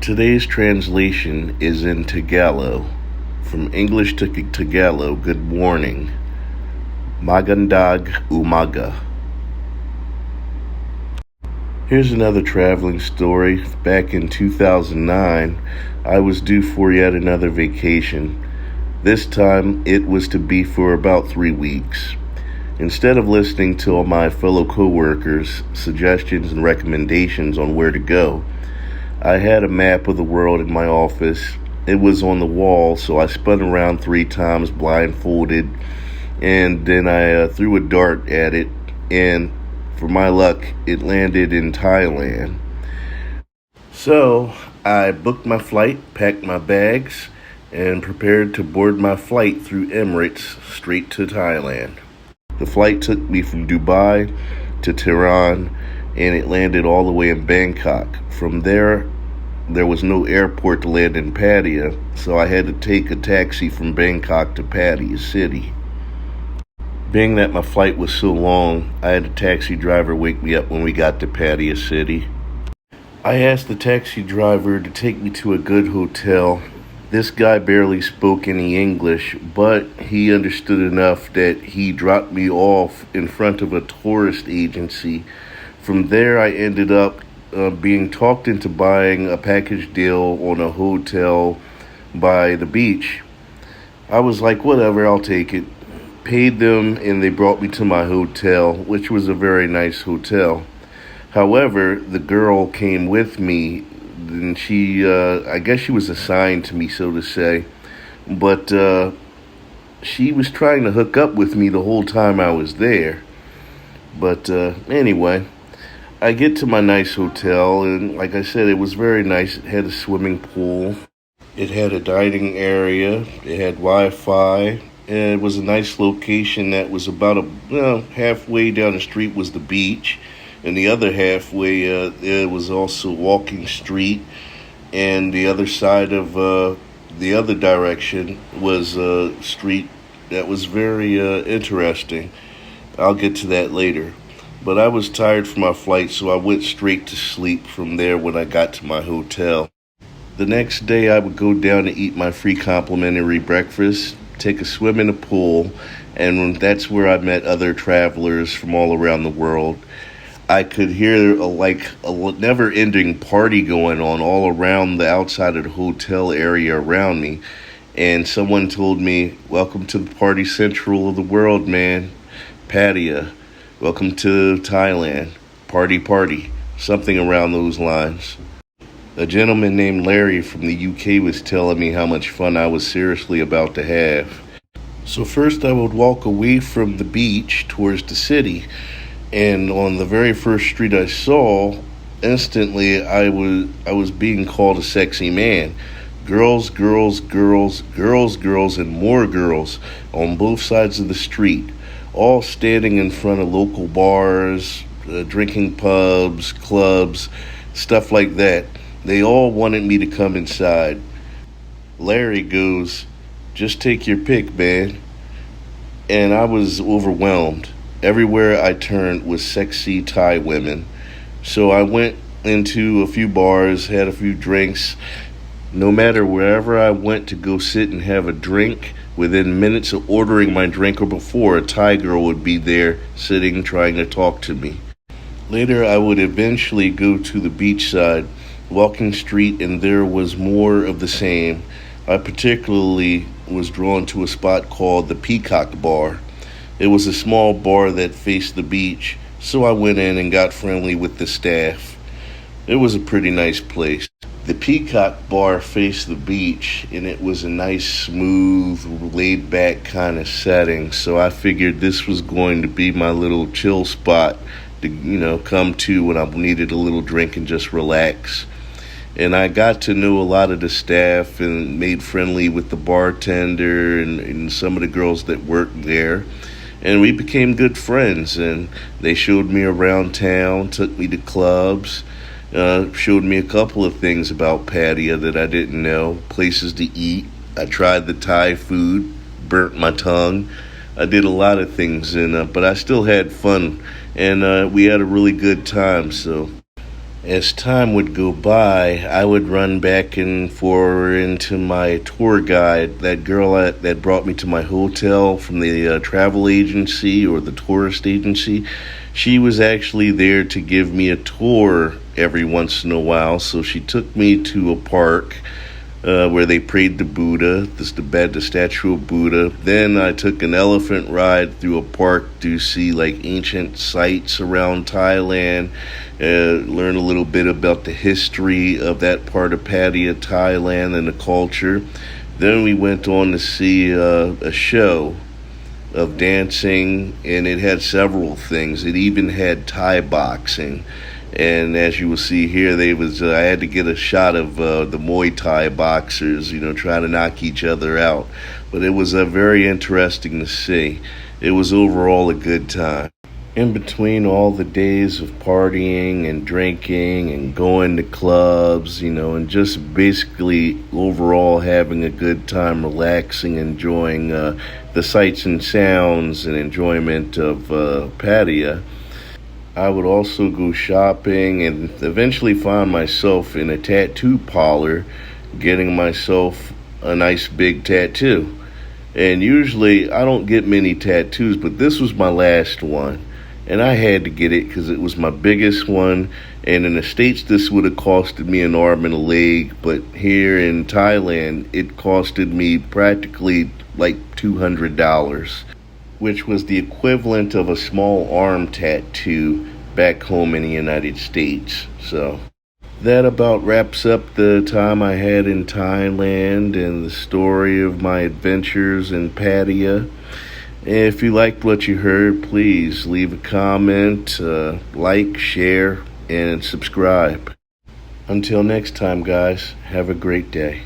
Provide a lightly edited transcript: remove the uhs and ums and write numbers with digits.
Today's translation is in Tagalog. From English to Tagalog, good morning. Magandang umaga. Here's another traveling story. Back in 2009, I was due for yet another vacation. This time, it was to be for about 3 weeks. Instead of listening to all my fellow coworkers' suggestions and recommendations on where to go, I had a map of the world in my office. It was on the wall, so I spun around 3 times blindfolded, and then I threw a dart at it, and for my luck, it landed in Thailand. So I booked my flight, packed my bags, and prepared to board my flight through Emirates straight to Thailand. The flight took me from Dubai to Tehran, and it landed all the way in Bangkok. From there was no airport to land in Pattaya, so I had to take a taxi from Bangkok to Pattaya City. Being that my flight was so long, I had a taxi driver wake me up when we got to Pattaya City. I asked the taxi driver to take me to a good hotel. This guy barely spoke any English, but he understood enough that he dropped me off in front of a tourist agency. From there, I ended up being talked into buying a package deal on a hotel by the beach. I was like, whatever, I'll take it. Paid them, and they brought me to my hotel, which was a very nice hotel. However, the girl came with me, and I guess she was assigned to me, so to say, but she was trying to hook up with me the whole time I was there. But anyway, I get to my nice hotel, and like I said, it was very nice. It had a swimming pool. It had a dining area. It had Wi-Fi. And it was a nice location that was about halfway down the street was the beach. And the other halfway, it was also walking street. And the other side of the other direction was a street that was very interesting. I'll get to that later. But I was tired from my flight, so I went straight to sleep from there when I got to my hotel. The next day, I would go down to eat my free complimentary breakfast, take a swim in the pool, and that's where I met other travelers from all around the world. I could hear a never-ending party going on all around the outside of the hotel area around me. And someone told me, "Welcome to the party central of the world, man. Pattaya. Welcome to Thailand. Party. Something around those lines." A gentleman named Larry from the UK was telling me how much fun I was seriously about to have. So first I would walk away from the beach towards the city. And on the very first street I saw, instantly I was being called a sexy man. Girls, and more girls on both sides of the street, all standing in front of local bars, drinking pubs, clubs, stuff like that. They all wanted me to come inside. Larry goes, "Just take your pick, man." And I was overwhelmed. Everywhere I turned was sexy Thai women. So I went into a few bars, had a few drinks. No matter wherever I went to go sit and have a drink, within minutes of ordering my drink or before, a Thai girl would be there sitting trying to talk to me. Later, I would eventually go to the beachside, walking street, and there was more of the same. I particularly was drawn to a spot called the Peacock Bar. It was a small bar that faced the beach, so I went in and got friendly with the staff. It was a pretty nice place. The Peacock Bar faced the beach, and it was a nice, smooth, laid-back kind of setting, so I figured this was going to be my little chill spot to, come to when I needed a little drink and just relax. And I got to know a lot of the staff and made friendly with the bartender and some of the girls that worked there. And we became good friends, and they showed me around town, took me to clubs, showed me a couple of things about Pattaya that I didn't know, places to eat. I tried the Thai food, burnt my tongue. I did a lot of things, but I still had fun, and we had a really good time. So As time would go by, I would run back and forth into my tour guide, that girl that brought me to my hotel from the travel agency or the tourist agency. She was actually there to give me a tour every once in a while, so she took me to a park where they prayed to Buddha, the statue of Buddha. Then I took an elephant ride through a park to see like ancient sites around Thailand, learn a little bit about the history of that part of Pattaya, Thailand, and the culture. Then we went on to see a show of dancing, and it had several things. It even had Thai boxing. And as you will see here, I had to get a shot of the Muay Thai boxers, trying to knock each other out. But it was very interesting to see. It was overall a good time. In between all the days of partying and drinking and going to clubs, and just basically overall having a good time, relaxing, enjoying the sights and sounds and enjoyment of Pattaya, I would also go shopping and eventually find myself in a tattoo parlor getting myself a nice big tattoo. And usually I don't get many tattoos, but this was my last one. And I had to get it because it was my biggest one. And in the States, this would have costed me an arm and a leg. But here in Thailand, it costed me practically like $200, which was the equivalent of a small arm tattoo back home in the United States. So that about wraps up the time I had in Thailand and the story of my adventures in Pattaya. If you liked what you heard, please leave a comment, like, share, and subscribe. Until next time, guys, have a great day.